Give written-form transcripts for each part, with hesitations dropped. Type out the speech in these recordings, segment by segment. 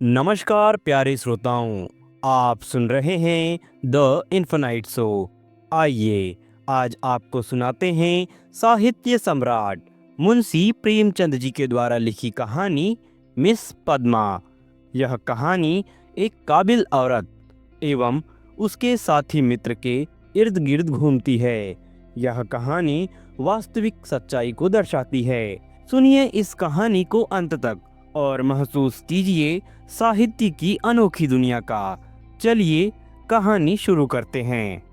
नमस्कार प्यारे श्रोताओं, आप सुन रहे हैं द इन्फिनाइट शो। आइए आज आपको सुनाते हैं साहित्य सम्राट मुंशी प्रेमचंद जी के द्वारा लिखी कहानी मिस पद्मा। यह कहानी एक काबिल औरत एवं उसके साथी मित्र के इर्द गिर्द घूमती है। यह कहानी वास्तविक सच्चाई को दर्शाती है। सुनिए इस कहानी को अंत तक और महसूस कीजिए साहित्य की अनोखी दुनिया का। चलिए कहानी शुरू करते हैं।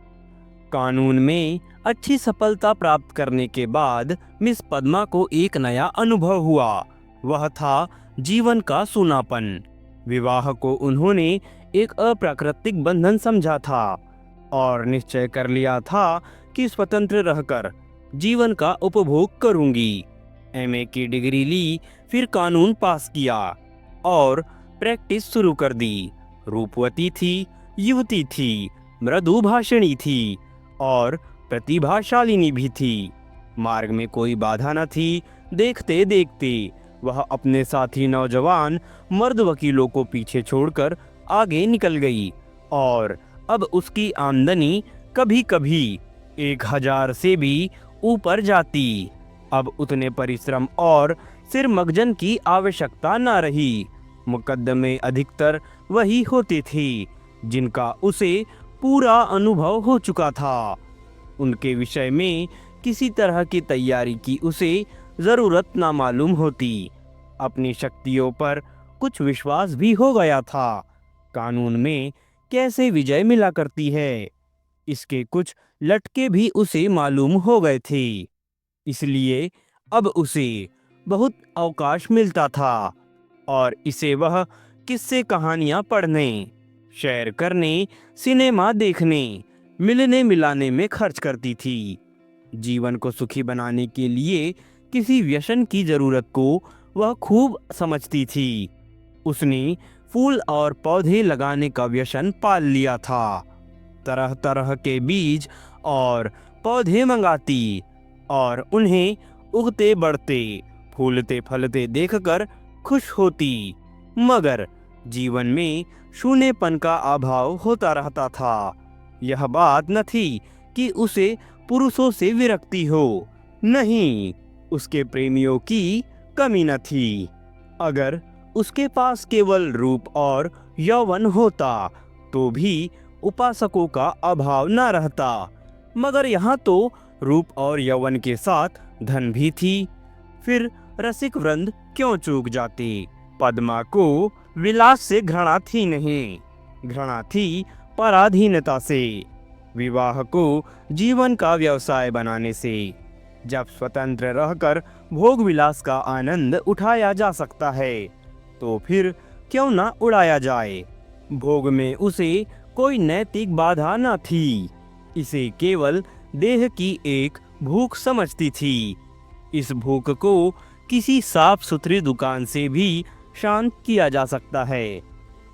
कानून में अच्छी सफलता प्राप्त करने के बाद मिस पद्मा को एक नया अनुभव हुआ। वह था जीवन का सूनापन। विवाह को उन्होंने एक अप्राकृतिक बंधन समझा था और निश्चय कर लिया था कि स्वतंत्र रहकर जीवन का उपभोग करूंगी। एमए की डिग्री ली, फिर कानून पास किया और प्रैक्टिस शुरू कर दी। रूपवती थी, युवती थी, मृदु भाषणी थी और प्रतिभाशालिनी भी थी। मार्ग में कोई बाधा न थी। देखते देखते वह अपने साथी नौजवान मर्द वकीलों को पीछे छोड़कर आगे निकल गई और अब उसकी आमदनी कभी कभी 1000 से भी ऊपर जाती। अब उतने परिश्रम और सिर मगजन की आवश्यकता न रही। मुकदमे अधिकतर वही होते थे जिनका उसे पूरा अनुभव हो चुका था। उनके विषय में किसी तरह की तैयारी की उसे जरूरत ना मालूम होती। अपनी शक्तियों पर कुछ विश्वास भी हो गया था। कानून में कैसे विजय मिला करती है, इसके कुछ लटके भी उसे मालूम हो गए थे। इसलिए अब उसे बहुत अवकाश मिलता था और इसे वह किस्से कहानियां पढ़ने, शेयर करने, सिनेमा देखने, मिलने मिलाने में खर्च करती थी। जीवन को सुखी बनाने के लिए किसी व्यसन की जरूरत को वह खूब समझती थी। उसने फूल और पौधे लगाने का व्यसन पाल लिया था। तरह तरह के बीज और पौधे मंगाती और उन्हें उगते बढ़ते फूलते फलते देखकर खुश होती। मगर जीवन में शून्यपन का अभाव होता रहता था। यह बात न थी कि उसे पुरुषों से विरक्ति हो, नहीं, उसके प्रेमियों की कमी न थी। अगर उसके पास केवल रूप और यौवन होता तो भी उपासकों का अभाव न रहता। मगर यहाँ तो रूप और यौवन के साथ धन भी थी। फिर रसिक वृंद क्यों चूक जाते। पद्मा को विलास से घृणा थी नहीं, घृणा थी पराधीनता से, विवाह को जीवन का व्यवसाय बनाने से। जब स्वतंत्र रहकर भोग विलास का आनंद उठाया जा सकता है तो फिर क्यों ना उड़ाया जाए। भोग में उसे कोई नैतिक बाधा न थी। इसे केवल देह की एक भूख समझती थी। इस भूख को किसी साफ सुथरी दुकान से भी शांत किया जा सकता है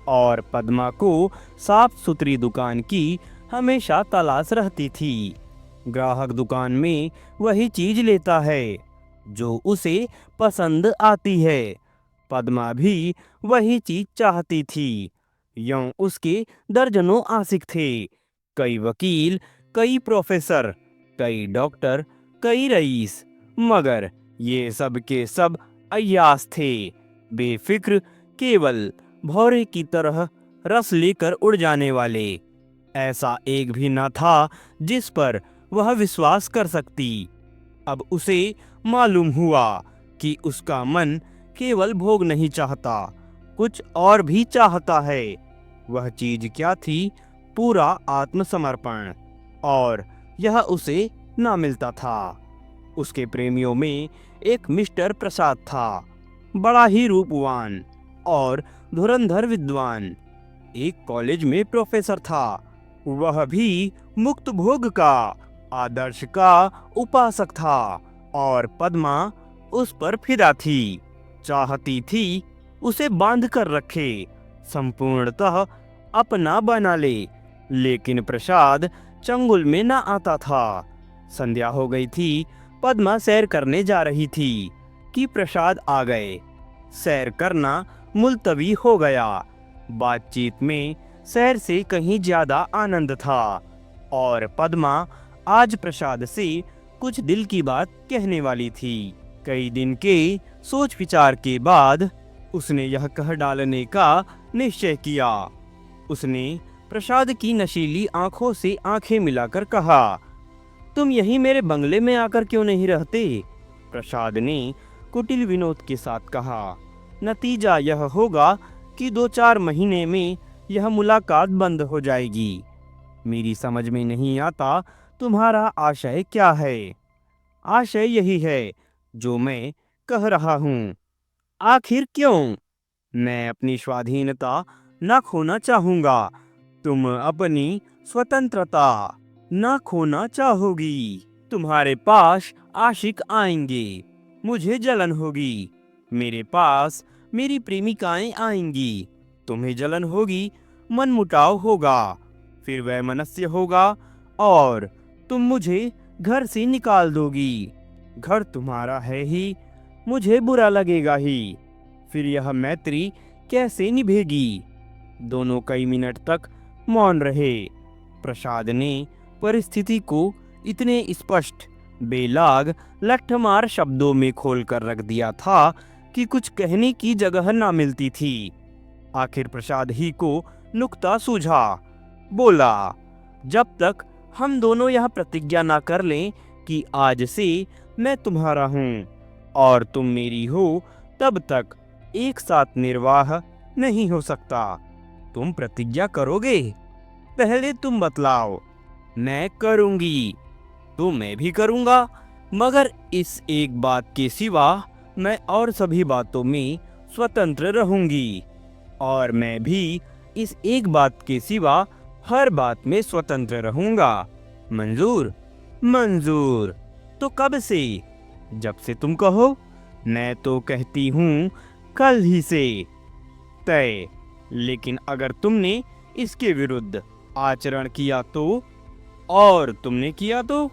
और पद्मा को साफ सुथरी दुकान की हमेशा तलाश रहती थी। ग्राहक दुकान में वही चीज लेता है जो उसे पसंद आती है। पद्मा भी वही चीज चाहती थी। यूं उसके दर्जनों आशिक थे, कई वकील, कई प्रोफेसर, कई डॉक्टर, कई रईस। मगर ये सब के सब अय्यास थे, बेफिक्र, केवल भौरे की तरह रस लेकर उड़ जाने वाले। ऐसा एक भी न था जिस पर वह विश्वास कर सकती। अब उसे मालूम हुआ कि उसका मन केवल भोग नहीं चाहता, कुछ और भी चाहता है। वह चीज क्या थी? पूरा आत्मसमर्पण। और यह उसे ना मिलता था। उसके प्रेमियों में एक मिस्टर प्रसाद था, बड़ा ही रूपवान और धुरंधर विद्वान। एक कॉलेज में प्रोफेसर था, वह भी मुक्त भोग का आदर्श का उपासक था और पद्मा उस पर फिदा थी। चाहती थी उसे बांध कर रखे, संपूर्णतः अपना बना ले। लेकिन प्रसाद चंगुल में न आता था। संध्या हो गई थी। पद्मा सैर करने जा रही थी कि प्रसाद आ गए। सैर करना मुलतवी हो गया। बातचीत में शहर से कहीं ज्यादा आनंद था और पद्मा आज प्रसाद से कुछ दिल की बात कहने वाली थी। कई दिन के सोच विचार के बाद उसने यह कह डालने का निश्चय किया। उसने प्रसाद की नशीली आंखों से आंखें मिलाकर कहा, तुम यहीं मेरे बंगले में आकर क्यों नहीं रहते? प्रसाद ने कुटिल विनोद के साथ कहा, नतीजा यह होगा कि 2-4 महीने में यह मुलाकात बंद हो जाएगी। मेरी समझ में नहीं आता तुम्हारा आशय क्या है? आशय यही है जो मैं कह रहा हूँ। आखिर क्यों? मैं अपनी स्वाधीनता न खोना चाहूंगा। तुम अपनी स्वतंत्रता न खोना चाहोगी। तुम्हारे पास आशिक आएंगे, मुझे जलन होगी। मेरे पास मेरी प्रेमिकाएं आएंगी, तुम्हें जलन होगी। मनमुटाव होगा, फिर वह मनस्य होगा और तुम मुझे घर से निकाल दोगी। घर तुम्हारा है ही, मुझे बुरा लगेगा ही। फिर यह मैत्री कैसे निभेगी? दोनों कई मिनट तक मौन रहे। प्रसाद ने परिस्थिति को इतने स्पष्ट, बेलाग, लठमार शब्दों में खोलकर रख दिया था कि कुछ कहने की जगह ना मिलती थी। आखिर प्रसाद ही को नुक्ता सूझा। बोला, जब तक हम दोनों यह प्रतिज्ञा ना कर लें कि आज से मैं तुम्हारा हूँ और तुम मेरी हो, तब तक एक साथ निर्वाह नहीं हो सकता। तुम प्रतिज्ञा करोगे? पहले तुम बतलाओ। मैं करूंगी, तो मैं भी करूंगा, मगर इस एक बात के सिवा मैं और सभी बातों में स्वतंत्र रहूंगी। और मैं भी इस एक बात के सिवा हर बात में स्वतंत्र रहूंगा। मंजूर? मंजूर। तो कब से? जब से तुम कहो। मैं तो कहती हूँ कल ही से। तय। लेकिन अगर तुमने इसके विरुद्ध आचरण किया तो? और तुमने किया तो?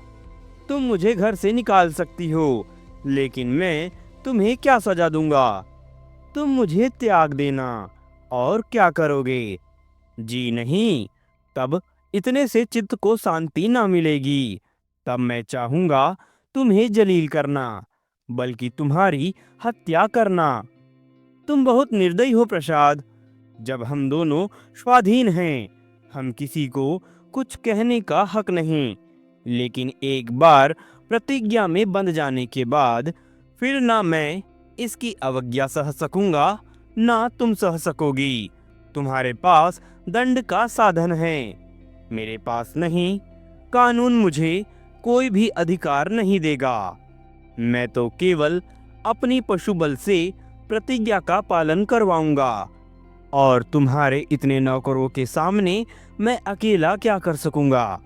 तुम मुझे घर से निकाल सकती हो, लेकिन मैं तुम्हें क्या सजा दूंगा? तुम मुझे त्याग देना और क्या करोगे? जी नहीं, तब इतने से चित्त को शांति ना मिलेगी। तब मैं चाहूंगा तुम्हें जलील करना, बल्कि तुम्हारी हत्या करना। तुम बहुत निर्दयी हो प्रसाद। जब हम दोनों स्वाधीन हैं, हम किसी को कुछ कहने का हक नहीं, लेकिन एक बार प्रतिज्ञा में बंध जाने के बाद फिर ना मैं इसकी अवज्ञा सह सकूंगा, ना तुम सह सकोगी। तुम्हारे पास दंड का साधन है, मेरे पास नहीं। कानून मुझे कोई भी अधिकार नहीं देगा। मैं तो केवल अपनी पशुबल से प्रतिज्ञा का पालन करवाऊंगा, और तुम्हारे इतने नौकरों के सामने मैं अकेला क्या कर सकूंगा?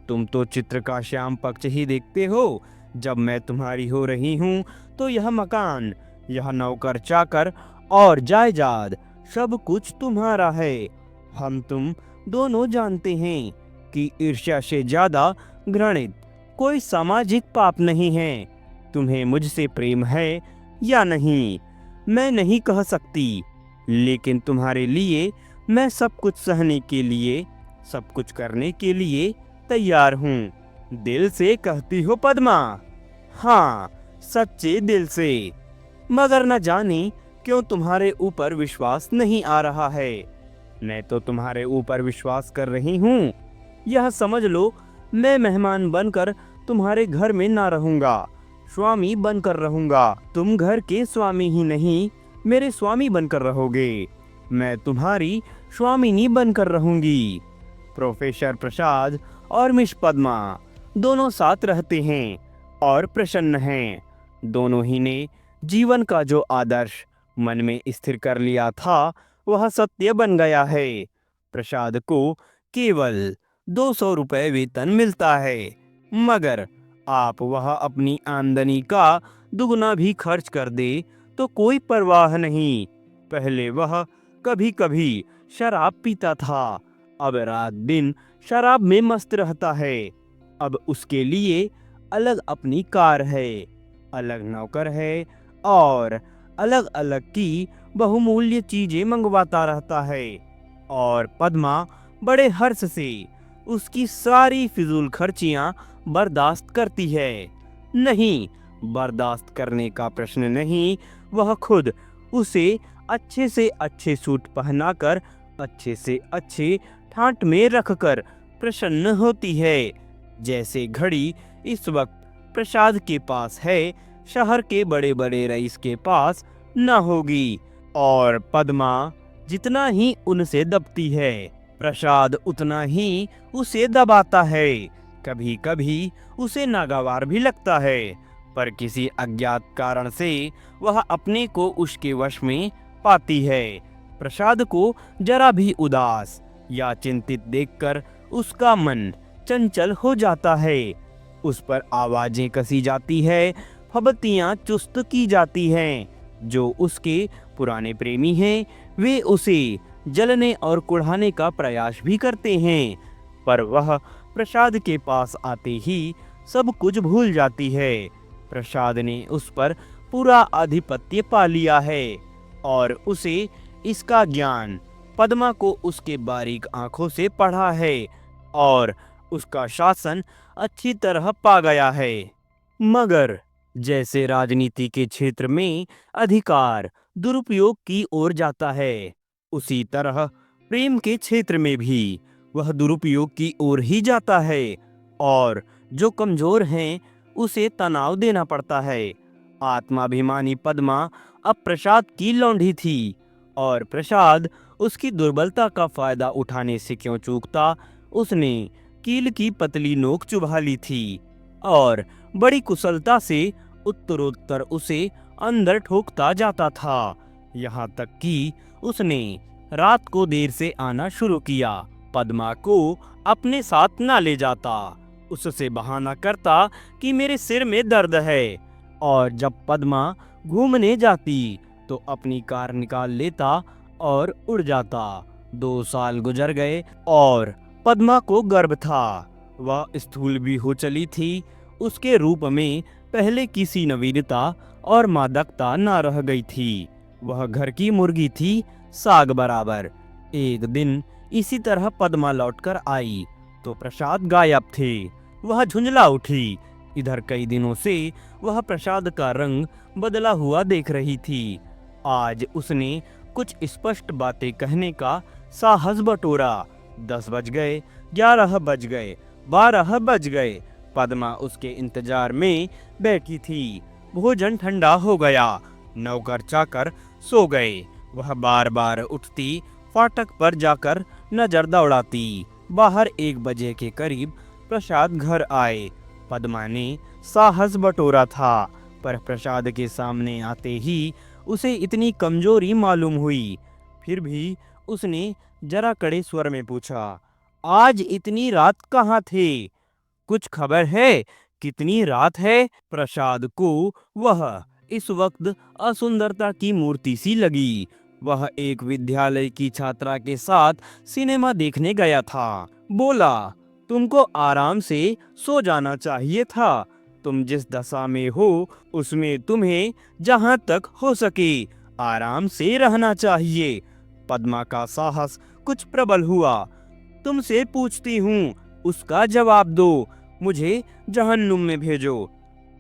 तुम तो चित्र का श्याम पक्ष ही देखते हो। जब मैं तुम्हारी हो रही हूँ तो यह मकान, यह नौकर चाकर और जायदाद सब कुछ तुम्हारा है। हम तुम दोनों जानते हैं कि ईर्ष्या से ज्यादा घृणित कोई सामाजिक पाप नहीं है। तुम्हें मुझसे प्रेम है या नहीं, मैं नहीं कह सकती, लेकिन तुम्हारे लिए मैं सब कुछ सहने के लिए, सब कुछ करने के लिए तैयार हूँ। दिल से कहती हो पद्मा? हाँ, सच्चे दिल से। मगर न जाने क्यों तुम्हारे ऊपर विश्वास नहीं आ रहा है। मैं तो तुम्हारे ऊपर विश्वास कर रही हूँ। यह समझ लो, मैं मेहमान बनकर तुम्हारे घर में ना रहूंगा, स्वामी बनकर रहूंगा। तुम घर के स्वामी ही नहीं, मेरे स्वामी बनकर रहोगे। मैं तुम्हारी स्वामिनी बनकर रहूंगी। प्रोफेसर प्रसाद और मिस पद्मा दोनों साथ रहते हैं और प्रसन्न हैं। दोनों ही ने जीवन का जो आदर्श मन में स्थिर कर लिया था, वह सत्य बन गया है। प्रसाद को केवल 200 रुपये वेतन मिलता है, मगर आप वह अपनी आमदनी का दुगना भी खर्च कर दे तो कोई परवाह नहीं। पहले वह कभी कभी शराब पीता था, अब रात दिन शराब में मस्त रहता है। अब उसके लिए अलग अपनी कार है, अलग नौकर है और अलग अलग की बहुमूल्य चीजें मंगवाता रहता है और पद्मा बड़े हर्ष से उसकी सारी फिजूल खर्चियां बर्दाश्त करती है। नहीं, बर्दाश्त करने का प्रश्न नहीं, वह खुद उसे अच्छे से अच्छे सूट पहनाकर, अच्छे से अच्छे ठाट में रखकर प्रसन्न होती है। जैसे घड़ी इस वक्त प्रसाद के पास है, शहर के बड़े बड़े रईस के पास न होगी। और पद्मा जितना ही उनसे दबती है, प्रसाद उतना ही उसे दबाता है। कभी कभी उसे नागवार भी लगता है, पर किसी अज्ञात कारण से वह अपने को उसके वश में पाती है। प्रसाद को जरा भी उदास या चिंतित देखकर उसका मन चंचल हो जाता है। उस पर आवाजें कसी जाती है, फबतियां चुस्त की जाती हैं। जो उसके पुराने प्रेमी हैं, वे उसे जलने और कुढ़ाने का प्रयास भी करते हैं, पर वह प्रसाद के पास आते ही सब कुछ भूल जाती है। प्रसाद ने उस पर पूरा आधिपत्य पा लिया है और उसे इसका ज्ञान पद्मा को उसके बारीक आंखों से पढ़ा है और उसका शासन अच्छी तरह पा गया है। मगर जैसे राजनीति के क्षेत्र में अधिकार दुरुपयोग की ओर जाता है, उसी तरह प्रेम के क्षेत्र में भी वह दुरुपयोग की ओर ही जाता है और जो कमजोर हैं उसे तनाव देना पड़ता है। आत्माभिमानी पद्मा अब प्रसाद की लौंडी थी और प्रसाद उसकी दुर्बलता का फायदा उठाने से क्यों चूकता। उसने कील की पतली नोक चुभा ली थी और बड़ी कुशलता से उत्तरोत्तर उसे अंदर ठोकता जाता था। यहाँ तक कि उसने रात को देर से आना शुरू किया। पद्मा को अपने साथ ना ले जाता, उससे बहाना करता कि मेरे सिर में दर्द है, और जब पद्मा घूमने जाती तो अपनी कार निकाल लेता और उड़ जाता। 2 साल गुजर गए और पद्मा को गर्व था। वह स्थूल भी हो चली थी। उसके रूप में पहले किसी नवीनता और मादकता न रह गई थी। वह घर की मुर्गी थी, साग बराबर। एक दिन इसी तरह पद्मा लौटकर आई तो प्रसाद गायब थे। वह झुंझला उठी। इधर कई दिनों से वह प्रसाद का रंग बदला हुआ देख रही थी। आज उसने कुछ स्पष्ट बातें कहने का साहस बटोरा। 10 बज गए, 11 बज गए, 12 बज गए। पद्मा उसके इंतजार में बैठी थी। भोजन ठंडा हो गया। नौकर चाकर सो गए। वह बार बार उठती, फाटक पर जाकर नजर दौड़ाती। बाहर 1 बजे के करीब प्रसाद घर आए। पद्मा ने साहस बटोरा था, पर प्रसाद के सामने आते ही उसे इतनी कमजोरी मालूम हुई। फिर भी उसने जरा कड़े स्वर में पूछा, आज इतनी रात कहाँ थे? कुछ खबर है? कितनी रात है? प्रसाद को वह इस वक्त असुंदरता की मूर्ति सी लगी। वह एक विद्यालय की छात्रा के साथ सिनेमा देखने गया था। बोला, तुमको आराम से सो जाना चाहिए था। तुम जिस दशा में हो उसमें तुम्हें जहां तक हो सके आराम से रहना चाहिए। पद्मा का साहस कुछ प्रबल हुआ। तुमसे पूछती हूँ, उसका जवाब दो। मुझे जहन्नुम में भेजो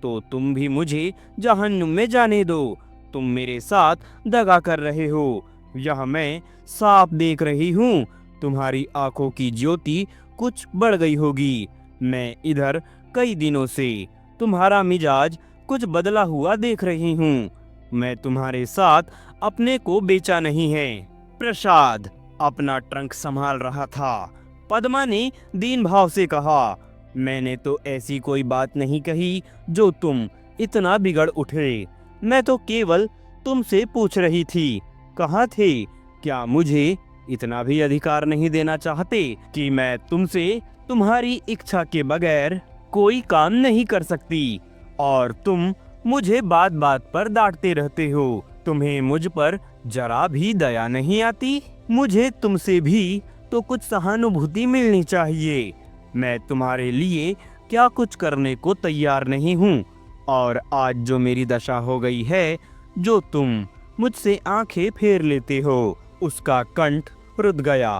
तो तुम भी मुझे जहन्नुम में जाने दो। तुम मेरे साथ दगा कर रहे हो, यह मैं साफ देख रही हूँ। तुम्हारी आंखों की ज्योति कुछ बढ़ गई होगी। मैं इधर कई दिनों से तुम्हारा मिजाज कुछ बदला हुआ देख रही हूँ। मैं तुम्हारे साथ अपने को बेचा नहीं है। प्रसाद अपना ट्रंक संभाल रहा था। पद्मा ने दीन भाव से कहा, मैंने तो ऐसी कोई बात नहीं कही जो तुम इतना बिगड़ उठे। मैं तो केवल तुमसे पूछ रही थी, कहाँ थे? क्या मुझे इतना भी अधिकार नहीं देना चाहते कि मैं तुमसे तुम्हारी इच्छा के बगैर कोई काम नहीं कर सकती? और तुम मुझे बात बात पर डांटते रहते हो। तुम्हें मुझ पर जरा भी दया नहीं आती? मुझे तुमसे भी तो कुछ सहानुभूति मिलनी चाहिए। मैं तुम्हारे लिए क्या कुछ करने को तैयार नहीं हूँ, और आज जो मेरी दशा हो गई है, जो तुम मुझसे आंखें फेर लेते हो। उसका कंठ रुध गया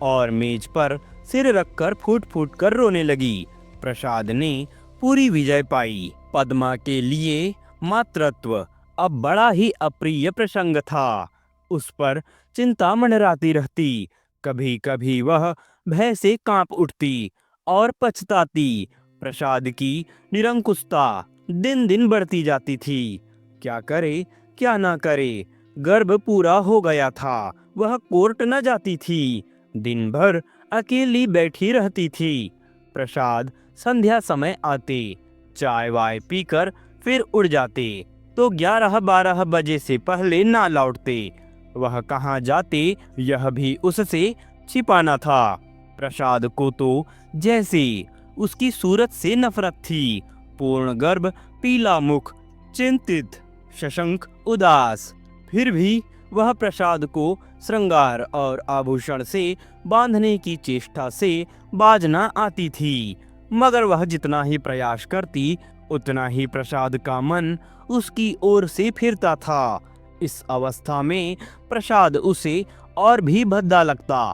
और मेज पर सिर रखकर फूट फूट कर रोने लगी। प्रसाद ने पूरी विजय पाई। पद्मा के लिए मातृत्व अब बड़ा ही अप्रिय प्रसंग था। उस पर चिंता मंडराती रहती। कभी कभी वह भय से कांप उठती और पछताती। प्रसाद की निरंकुशता दिन दिन बढ़ती जाती थी। क्या करे क्या ना करे, गर्भ पूरा हो गया था। वह कोर्ट न जाती थी, दिन भर अकेली बैठी रहती थी। प्रसाद संध्या समय आते, चाय वाय पीकर फिर उड़ जाते तो 11-12 बजे से पहले ना लौटते। वह कहाँ जाते यह भी उससे छिपाना था। प्रसाद को तो जैसे उसकी सूरत से नफरत थी। पूर्ण गर्भ, पीला मुख, चिंतित, शशंक, उदास। फिर भी वह प्रसाद को श्रृंगार और आभूषण से बांधने की चेष्टा से बाज न आती थी। मगर वह जितना ही प्रयास करती उतना ही प्रसाद का मन उसकी ओर से फिरता था। इस अवस्था में प्रसाद उसे और भी भद्दा लगता।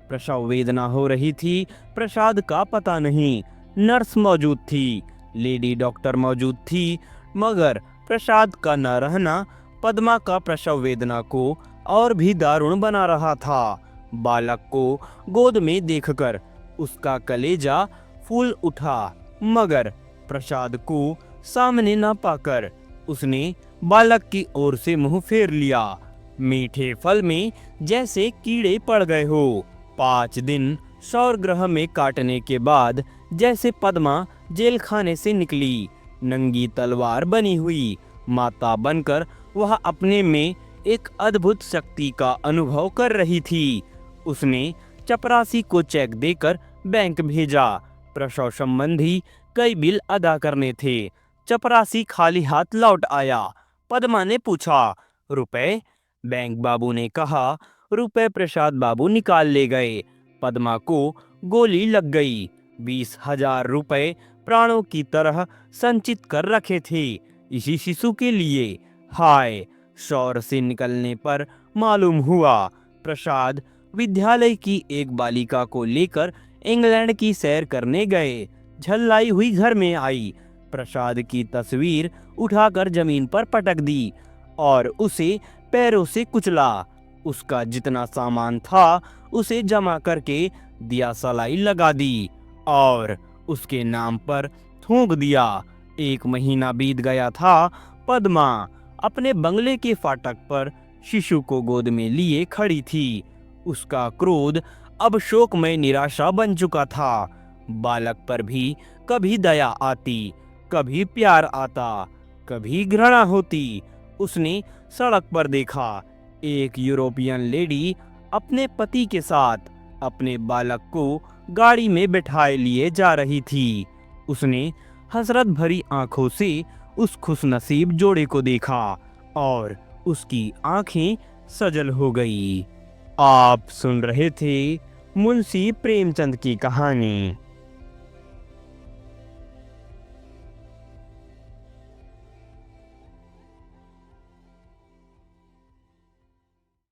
प्रसव वेदना हो रही थी, प्रसाद का पता नहीं। नर्स मौजूद थी, लेडी डॉक्टर मौजूद थी, मगर प्रसाद का न रहना पद्मा का प्रसव वेदना को और भी दारुण बना रहा था। बालक को गोद में देखकर उसका कलेजा फूल उठा, मगर प्रसाद को सामने न पाकर उसने बालक की ओर से मुंह फेर लिया। मीठे फल में जैसे कीड़े पड़ गए हो। 5 दिन सौरगृह में काटने के बाद जैसे पद्मा जेल खाने से निकली, नंगी तलवार बनी हुई माता बनकर वह अपने में एक अद्भुत शक्ति का अनुभव कर रही थी। उसने चपरासी को चेक देकर बैंक भेजा। प्रसव संबंधी कई बिल अदा करने थे। चपरासी खाली हाथ लौट आया। पद्मा ने पूछा, रुपए? बैंक बाबू ने कहा, रुपए प्रसाद बाबू निकाल ले गए। पद्मा को गोली लग गई। 20,000 रुपए प्राणों की तरह संचित कर रखे थे इसी शिशु के लिए। हाय! शौर से निकलने पर मालूम हुआ प्रसाद विद्यालय की एक बालिका को लेकर इंग्लैंड की सैर करने गए। झल्लाई हुई घर में आई, प्रसाद की तस्वीर उठाकर जमीन पर पटक दी और उसे पैरों से कुचला। उसका जितना सामान था उसे जमा करके दिया सलाई लगा दी और उसके नाम पर थूक दिया। 1 महीना बीत गया था। पद्मा अपने बंगले के फाटक पर शिशु को गोद में लिए खड़ी थी। उसका क्रोध अब शोकमय निराशा बन चुका था। बालक पर भी कभी दया आती, कभी प्यार आता, कभी घृणा होती। उसने सड़क पर देखा, एक यूरोपियन लेडी अपने पति के साथ अपने बालक को गाड़ी में बिठाए लिए जा रही थी। उसने हसरत भरी आंखों से उस खुशनसीब जोड़े को देखा और उसकी आंखें सजल हो गई। आप सुन रहे थे मुंशी प्रेमचंद की कहानी।